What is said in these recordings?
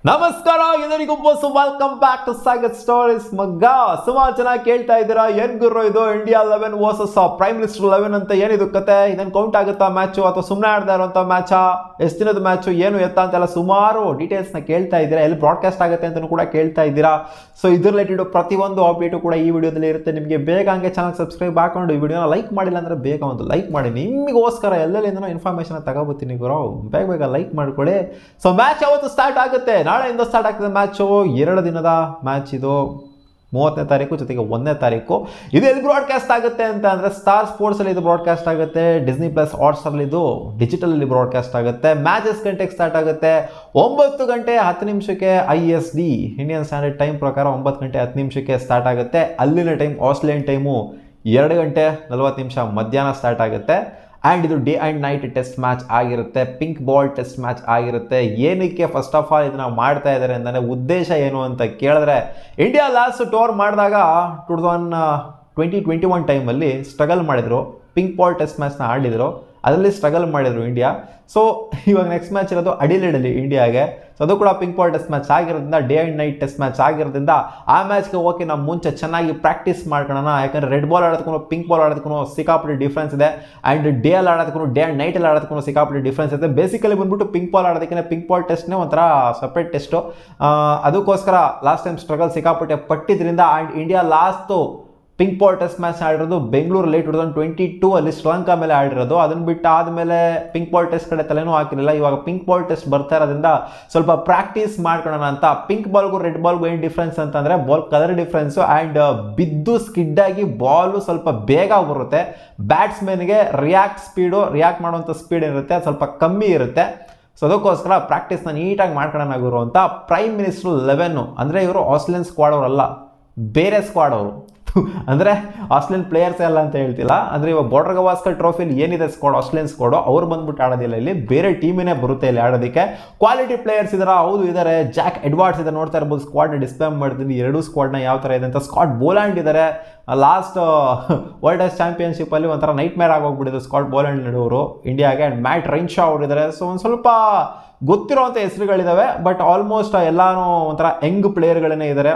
ನಮಸ್ಕಾರ ಎಲ್ಲರಿಗೂ welcome back to Sagar stories ಮಗ್ಗ. ಸುಮಾರು ಜನ ಕೇಳ್ತಾ ಇದ್ದೀರಾ ಏನ್ ಗುರು ಇದು ಇಂಡಿಯಾ 11 ವರ್ಸಸ್ ಪ್ರೈಮ್ ಮಿನಿಸ್ಟರ್ 11 ಅಂತ ಏನಿದು ಕತೆ, ಇದನ್ನು ಕೌಂಟ್ ಆಗುತ್ತಾ ಮ್ಯಾಚು ಅಥವಾ ಸುಮ್ಮನೆ ಆಡ್ತಾ ಇರುವಂಥ ಮ್ಯಾಚಾ, ಎಷ್ಟು ದಿನದ ಮ್ಯಾಚು, ಏನು ಎತ್ತ ಅಂತೆಲ್ಲ ಸುಮಾರು ಡೀಟೇಲ್ಸ್ನ ಕೇಳ್ತಾ ಇದ್ದೀರಾ. ಎಲ್ಲಿ ಬ್ರಾಡ್ಕಾಸ್ಟ್ ಆಗುತ್ತೆ ಅಂತಲೂ ಕೂಡ ಕೇಳ್ತಾ ಇದ್ದೀರಾ. ಸೊ ಇದ್ರ ರಿಲೇಟೆಡ್ ಪ್ರತಿಯೊಂದು ಅಪ್ಡೇಟು ಕೂಡ ಈ ವಿಡಿಯೋದಲ್ಲಿ ಇರುತ್ತೆ. ನಿಮಗೆ ಬೇಗ ಹಂಗೆ ಚಾನಲ್ ಸಬ್ಸ್ಕ್ರೈಬ್ ಹಾಕೊಂಡು ಈ ವಿಡಿಯೋನ ಲೈಕ್ ಮಾಡಿಲ್ಲ ಅಂದರೆ ಬೇಗ ಒಂದು ಲೈಕ್ ಮಾಡಿ, ನಿಮಗೋಸ್ಕರ ಎಲ್ಲೆಲ್ಲಿಂದನೋ ಇನ್ಫಾರ್ಮೇಷನ್ ತಗೋಬತ್ತೀನಿ ಗುರು, ಬೇಗ ಬೇಗ ಲೈಕ್ ಮಾಡ್ಕೊಳ್ಳಿ. ಸೊ ಮ್ಯಾಚ್ ಯಾವತ್ತು ಸ್ಟಾರ್ಟ್ ಆಗುತ್ತೆ, ನಾಳೆಯಿಂದ ಸ್ಟಾರ್ಟ್ ಆಗ್ತದೆ ಮ್ಯಾಚು. 2 ದಿನದ ಮ್ಯಾಚ್ ಇದು, 30ನೇ ತಾರೀಕು ಜೊತೆಗೆ 1ನೇ ತಾರೀಕು. ಇದು ಎಲ್ಲಿ ಬ್ರಾಡ್ಕಾಸ್ಟ್ ಆಗುತ್ತೆ ಅಂತ ಅಂದರೆ ಸ್ಟಾರ್ ಸ್ಪೋರ್ಟ್ಸಲ್ಲಿ ಇದು ಬ್ರಾಡ್ಕಾಸ್ಟ್ ಆಗುತ್ತೆ, ಡಿಸ್ನಿ ಪ್ಲಸ್ ಹಾಟ್ಸ್ಟಾರಲ್ಲಿ ಇದು ಡಿಜಿಟಲಲ್ಲಿ ಬ್ರಾಡ್ಕಾಸ್ಟ್ ಆಗುತ್ತೆ. ಮ್ಯಾಚಸ್ ಗಂಟೆಗೆ ಸ್ಟಾರ್ಟ್ ಆಗುತ್ತೆ, 9 ಗಂಟೆ 10 ನಿಮಿಷಕ್ಕೆ ISD ಇಂಡಿಯನ್ ಸ್ಟ್ಯಾಂಡರ್ಡ್ ಟೈಮ್ ಪ್ರಕಾರ 9 ಗಂಟೆ 10 ನಿಮಿಷಕ್ಕೆ ಸ್ಟಾರ್ಟ್ ಆಗುತ್ತೆ. ಅಲ್ಲಿನ ಟೈಮ್ ಆಸ್ಟ್ರೇಲಿಯನ್ ಟೈಮು 2 ಗಂಟೆ 40 ನಿಮಿಷ ಮಧ್ಯಾಹ್ನ ಸ್ಟಾರ್ಟ್ ಆಗುತ್ತೆ. ಆ್ಯಂಡ್ ಇದು day and night test match ಆಗಿರುತ್ತೆ, ಪಿಂಕ್ ಬಾಲ್ ಟೆಸ್ಟ್ ಮ್ಯಾಚ್ ಆಗಿರುತ್ತೆ. ಏನಕ್ಕೆ ಫಸ್ಟ್ ಆಫ್ ಆಲ್ ಇದನ್ನು ಮಾಡ್ತಾ ಇದ್ದಾರೆ ಅಂದರೆ ಉದ್ದೇಶ ಏನು ಅಂತ ಕೇಳಿದ್ರೆ, ಇಂಡಿಯಾ ಲಾಸ್ಟ್ ಟೂರ್ ಮಾಡಿದಾಗ 2021 ಟೈಮಲ್ಲಿ ಸ್ಟ್ರಗಲ್ ಮಾಡಿದರು, ಪಿಂಕ್ ಬಾಲ್ ಟೆಸ್ಟ್ ಮ್ಯಾಚ್ನ ಆಡಿದರು, ಅದರಲ್ಲಿ ಸ್ಟ್ರಗಲ್ ಮಾಡಿದರು ಇಂಡಿಯಾ. ಸೊ ಇವಾಗ ನೆಕ್ಸ್ಟ್ ಮ್ಯಾಚ್ ಇರೋದು ಅಡಿಲೇಡಲ್ಲಿ ಇಂಡಿಯಾಗೆ. ಸೊ ಅದು ಕೂಡ ಪಿಂಕ್ ಬಾಲ್ ಟೆಸ್ಟ್ ಮ್ಯಾಚ್ ಆಗಿರೋದ್ರಿಂದ, day and night test match ಆಗಿರೋದ್ರಿಂದ ಆ ಮ್ಯಾಚ್ಗೆ ಹೋಗಿ ನಾವು ಮುಂಚೆ ಚೆನ್ನಾಗಿ ಪ್ರಾಕ್ಟೀಸ್ ಮಾಡ್ಕೊಳ್ಳೋಣ. ಯಾಕಂದರೆ ರೆಡ್ ಬಾಲ್ ಆಡೋದಕ್ಕೂ ಪಿಂಕ್ ಬಾಲ್ ಆಡೋದಕ್ಕೂ ಸಿಕ್ಕಾಪಟ್ಟೆ ಡಿಫ್ರೆನ್ಸ್ ಇದೆ. ಆ್ಯಂಡ್ ಡೇ ಅಲ್ಲಿ ಆಡೋದಕ್ಕೂ ಡೇ ಆ್ಯಂಡ್ ನೈಟಲ್ಲಿ ಆಡೋದಕ್ಕೂ ಸಿಕ್ಕಾಪಟ್ಟೆ ಡಿಫ್ರೆನ್ಸ್ ಇದೆ. ಬೇಸಿಕಲಿ ಬಂದ್ಬಿಟ್ಟು ಪಿಂಕ್ ಬಾಲ್ ಆಡೋದಕ್ಕೆ ಪಿಂಕ್ ಬಾಲ್ ಟೆಸ್ಟ್ನೇ ಒಂಥರ ಸಪ್ರೇಟ್ ಟೆಸ್ಟು. ಅದಕ್ಕೋಸ್ಕರ ಲಾಸ್ಟ್ ಟೈಮ್ ಸ್ಟ್ರಗಲ್ ಸಿಕ್ಕಾಪಟ್ಟೆ ಪಟ್ಟಿದ್ರಿಂದ. And India last pink ball test match ಆಡಿರೋದು ಬೆಂಗಳೂರಲ್ಲಿ 2022 ಅಲ್ಲಿ ಶ್ರೀಲಂಕಾ ಮೇಲೆ ಆಡಿರೋದು. ಅದನ್ನು ಬಿಟ್ಟು ಆದಮೇಲೆ ಪಿಂಕ್ ಬಾಲ್ ಟೆಸ್ಟ್ ಕಡೆ ತಲೆನೂ ಹಾಕಿರಲಿಲ್ಲ. ಇವಾಗ ಪಿಂಕ್ ಬಾಲ್ ಟೆಸ್ಟ್ ಬರ್ತಾ ಇರೋದ್ರಿಂದ ಸ್ವಲ್ಪ ಪ್ರಾಕ್ಟೀಸ್ ಮಾಡ್ಕೊಳ್ಳೋಣ ಅಂತ. ಪಿಂಕ್ ಬಾಲ್ಗೂ ರೆಡ್ ಬಾಲ್ಗೂ ಏನು ಡಿಫ್ರೆನ್ಸ್ ಅಂತಂದರೆ ಬಾಲ್ ಕಲರ್ ಡಿಫ್ರೆನ್ಸು. ಆ್ಯಂಡ್ ಬಿದ್ದು ಸ್ಕಿಡ್ಡಾಗಿ ಬಾಲು ಸ್ವಲ್ಪ ಬೇಗ ಬರುತ್ತೆ. ಬ್ಯಾಟ್ಸ್ಮನ್ಗೆ ರಿಯಾಕ್ಟ್ ಮಾಡುವಂಥ ಸ್ಪೀಡ್ ಇರುತ್ತೆ, ಸ್ವಲ್ಪ ಕಮ್ಮಿ ಇರುತ್ತೆ. ಸೊ ಅದಕ್ಕೋಸ್ಕರ ಪ್ರಾಕ್ಟೀಸ್ನ ನೀಟಾಗಿ ಮಾಡ್ಕೊಳ್ಳೋಣ ಗುರು ಅಂತ ಪ್ರೈಮ್ ಮಿನಿಸ್ಟರ್ 11 ಅಂದರೆ ಇವರು ಆಸ್ಟ್ರೇಲಿಯನ್ ಸ್ಕ್ವಾಡ್ ಅವರಲ್ಲ, ಬೇರೆ ಸ್ಕ್ವಾಡ್ ಅವರು. ಅಂದರೆ ಆಸ್ಟ್ರೇಲಿಯನ್ ಪ್ಲೇಯರ್ಸ್ ಎಲ್ಲ ಅಂತ ಹೇಳ್ತಿಲ್ಲ. ಅಂದರೆ ಇವಾಗ ಬಾರ್ಡರ್ ಗವಾಸ್ಕರ್ ಟ್ರೋಫಿಲಿ ಏನಿದೆ ಸ್ಕ್ವಾಡ್, ಆಸ್ಟ್ರೇಲಿಯನ್ ಸ್ಕ್ವಾಡು, ಅವ್ರು ಬಂದ್ಬಿಟ್ಟು ಆಡೋದಿಲ್ಲ, ಇಲ್ಲಿ ಬೇರೆ ಟೀಮಿನೇ ಬರುತ್ತೆ ಇಲ್ಲಿ ಆಡೋದಕ್ಕೆ. ಕ್ವಾಲಿಟಿ ಪ್ಲೇಯರ್ಸ್ ಇದಾರೆ, ಹೌದು ಇದ್ದಾರೆ. ಜಾಕ್ ಎಡ್ವಾರ್ಡ್ಸ್ ಇದೆ, ನೋಡ್ತಾ ಇರ್ಬೋದು. ಸ್ಕ್ವಾಡ್ನ ಡಿಸ್ಪ್ಲೇ ಮಾಡ್ತೀನಿ, 2 ಸ್ಕ್ವಾಡ್ನ ಯಾವ ಥರ ಇದೆ ಅಂತ. ಸ್ಕಾಟ್ ಬೋಲ್ಯಾಂಡ್ ಇದ್ದಾರೆ, ಲಾಸ್ಟ್ ವರ್ಲ್ಡ್ ಟೆಸ್ಟ್ ಚಾಂಪಿಯನ್ಶಿಪ್ಪಲ್ಲಿ ಒಂಥರ ನೈಟ್ ಮೇರ್ ಆಗೋಗ್ಬಿಟ್ಟಿದೆ ಸ್ಕಾಟ್ ಬೋಲ್ಯಾಂಡ್ ನಡುವರು ಇಂಡಿಯಾಗೆ. ಆ್ಯಂಡ್ ಮ್ಯಾಟ್ ರೆನ್ಶಾ ಅವರಿದ್ದಾರೆ. ಸೊ ಒಂದು ಸ್ವಲ್ಪ ಗೊತ್ತಿರೋವಂಥ ಹೆಸರುಗಳಿದ್ದಾವೆ, ಬಟ್ ಆಲ್ಮೋಸ್ಟ್ ಎಲ್ಲನೂ ಒಂಥರ ಯಂಗ್ ಪ್ಲೇಯರ್ಗಳೇ ಇದ್ದಾರೆ.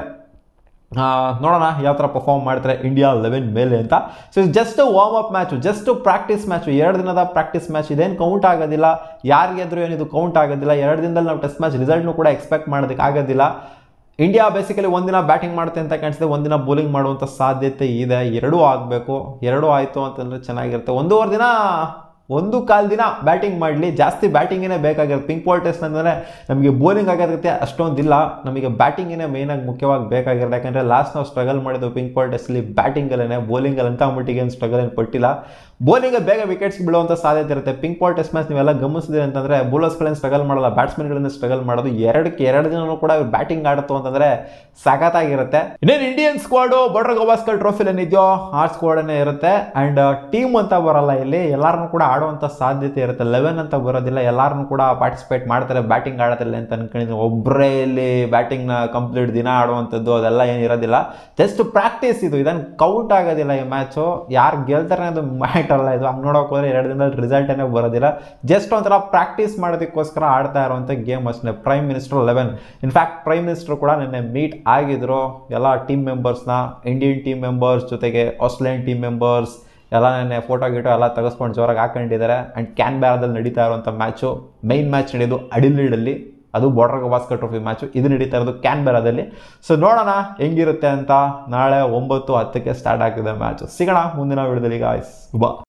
ನೋಡೋಣ ಯಾವ ಥರ ಪರ್ಫಾರ್ಮ್ ಮಾಡ್ತಾರೆ ಇಂಡಿಯಾ 11 ಮೇಲೆ ಅಂತ. So just warm up match, just practice match, 2 ದಿನದ ಪ್ರಾಕ್ಟೀಸ್ ಮ್ಯಾಚ್. ಇದೇನು ಕೌಂಟ್ ಆಗೋದಿಲ್ಲ, ಯಾರಿಗೆ ಆದರೂ ಏನಿದು ಕೌಂಟ್ ಆಗೋದಿಲ್ಲ. 2 ದಿನದಲ್ಲಿ ನಾವು ಟೆಸ್ಟ್ ಮ್ಯಾಚ್ ರಿಸಲ್ಟ್ನು ಕೂಡ ಎಕ್ಸ್ಪೆಕ್ಟ್ ಮಾಡೋದಕ್ಕೆ ಆಗೋದಿಲ್ಲ. ಇಂಡಿಯಾ ಬೇಸಿಕಲಿ ಒಂದಿನ ಬ್ಯಾಟಿಂಗ್ ಮಾಡುತ್ತೆ ಅಂತ ಕಾಣಿಸಿದೆ, ಒಂದಿನ ಬೌಲಿಂಗ್ ಮಾಡುವಂಥ ಸಾಧ್ಯತೆ ಇದೆ. 2 ಆಗಬೇಕು, 2 ಆಯಿತು ಅಂತಂದರೆ ಚೆನ್ನಾಗಿರುತ್ತೆ. 1.25 ದಿನ ಬ್ಯಾಟಿಂಗ್ ಮಾಡಲಿ, ಜಾಸ್ತಿ ಬ್ಯಾಟಿಂಗೇ ಬೇಕಾಗಿರುತ್ತೆ. ಪಿಂಕ್ ಬಾಲ್ ಟೆಸ್ಟ್ ಅಂದರೆ ನಮಗೆ ಬೌಲಿಂಗ್ ಆಗಿರುತ್ತೆ ಅಷ್ಟೊಂದಿಲ್ಲ, ನಮಗೆ ಬ್ಯಾಟಿಂಗೇ ಮೇಯ್ನಾಗಿ ಮುಖ್ಯವಾಗಿ ಬೇಕಾಗಿರುತ್ತೆ. ಯಾಕಂದರೆ ಲಾಸ್ಟ್ ನಾವು ಸ್ಟ್ರಗಲ್ ಮಾಡಿದ್ದು ಪಿಂಕ್ ಬಾಲ್ ಟೆಸ್ಟಲ್ಲಿ ಬ್ಯಾಟಿಂಗಲ್ಲೇ, ಬೌಲಿಂಗಲ್ಲಿ ಅಂತ ಮಟ್ಟಿಗೆ ಏನು ಸ್ಟ್ರಗಲ್ ಏನು ಪಟ್ಟಿಲ್ಲ. ಬೌಲಿಂಗ್ ಬೇಗ ವಿಕೆಟ್ಸ್ ಬೀಳುವಂಥ ಸಾಧ್ಯತೆ ಇರುತ್ತೆ. ಪಿಂಕ್ ಬಾಲ್ ಟೆಸ್ಟ್ ಮ್ಯಾಚ್ ನೀವೆಲ್ಲ ಗಮನಿಸಿದ್ರೆ ಅಂತಂದರೆ ಬೌಲರ್ಸ್ಗಳೇನು ಸ್ಟ್ರಗಲ್ ಮಾಡಲ್ಲ, ಬ್ಯಾಟ್ಸ್ಮನ್ಗಳನ್ನ ಸ್ಟ್ರಗಲ್ ಮಾಡೋದು. 2 ದಿನವೂ ಕೂಡ ಬ್ಯಾಟಿಂಗ್ ಆಡುತ್ತೋ ಅಂತಂದರೆ ಸಖತ್ತಾಗಿರುತ್ತೆ. ಇನ್ನೇನು ಇಂಡಿಯನ್ ಸ್ಕ್ವಾಡು ಬಾರ್ಡರ್ ಗವಾಸ್ಕರ್ ಟ್ರೋಫಿಲಿ ಏನಿದೆಯೋ ಆ ಸ್ಕ್ವಾಡನ್ನೇ ಇರುತ್ತೆ. ಆ್ಯಂಡ್ ಟೀಮ್ ಅಂತ ಬರಲ್ಲ ಇಲ್ಲಿ, ಎಲ್ಲರನ್ನೂ ಕೂಡ ಆಡುವಂಥ ಸಾಧ್ಯತೆ ಇರುತ್ತೆ. 11 ಅಂತ ಬರೋದಿಲ್ಲ, ಎಲ್ಲರನ್ನೂ ಕೂಡ ಪಾರ್ಟಿಸಿಪೇಟ್ ಮಾಡ್ತಾರೆ ಬ್ಯಾಟಿಂಗ್ ಆಡೋದಿಲ್ಲ ಅಂತ ಅನ್ಕೊಂಡಿದ್ದೀನಿ. ಒಬ್ಬರೇ ಇಲ್ಲಿ ಬ್ಯಾಟಿಂಗ್ನ ಕಂಪ್ಲೀಟ್ ದಿನ ಆಡುವಂಥದ್ದು ಅದೆಲ್ಲ ಏನಿರೋದಿಲ್ಲ. ಜಸ್ಟ್ ಪ್ರಾಕ್ಟೀಸ್ ಇದು, ಇದನ್ನು ಕೌಂಟ್ ಆಗೋದಿಲ್ಲ ಈ ಮ್ಯಾಚು. ಯಾರು ಗೆಲ್ತಾರೆ ಅದು ಮ್ಯಾಟ್ ಅಲ್ಲ ಇದು. ಹಂಗೆ ನೋಡೋಕೆ ಹೋದರೆ 2 ದಿನದಲ್ಲಿ ರಿಸಲ್ಟೇ ಬರೋದಿಲ್ಲ. ಜಸ್ಟ್ ಒಂಥರ ಪ್ರಾಕ್ಟೀಸ್ ಮಾಡೋದಕ್ಕೋಸ್ಕರ ಆಡ್ತಾ ಇರುವಂಥ ಗೇಮ್ ಅಷ್ಟೇ. Prime minister 11 in fact prime minister ಕೂಡ ನಿನ್ನೆ ಮೀಟ್ ಆಗಿದ್ರು ಎಲ್ಲ ಟೀಮ್ ಮೆಂಬರ್ಸ್ನ, ಇಂಡಿಯನ್ ಟೀಮ್ ಮೆಂಬರ್ಸ್ ಜೊತೆಗೆ ಆಸ್ಟ್ರೇಲಿಯನ್ ಟೀಮ್ ಮೆಂಬರ್ಸ್ ಎಲ್ಲ ನೆನ್ನೆ ಫೋಟೋ ಎಲ್ಲ ತೆಗೆಸ್ಕೊಂಡು ಜೋರಾಗಿ ಹಾಕೊಂಡಿದ್ದಾರೆ. ಆ್ಯಂಡ್ ಕ್ಯಾನ್ಬೆರಾದಲ್ಲಿ ನಡೀತಾ ಇರುವಂಥ ಮ್ಯಾಚು, ಮೈನ್ ಮ್ಯಾಚ್ ನಡೆಯೋದು ಅಡಿಲೇಡಲ್ಲಿ, ಅದು ಬಾರ್ಡರ್ ಗವಾಸ್ಕರ್ ಟ್ರೋಫಿ ಮ್ಯಾಚು. ಇದು ನಡೀತಾ ಇರೋದು ಕ್ಯಾನ್ಬೆರಾದಲ್ಲಿ. ಸೊ ನೋಡೋಣ ಹೆಂಗಿರುತ್ತೆ ಅಂತ. ನಾಳೆ 9:10ಕ್ಕೆ ಸ್ಟಾರ್ಟ್ ಆಗ್ತಿದೆ ಮ್ಯಾಚು. ಸಿಗೋಣ ಮುಂದಿನ ವಿಡಿಯೋದಲ್ಲಿ ಗಾಯ್ಸ್. ಬಾ.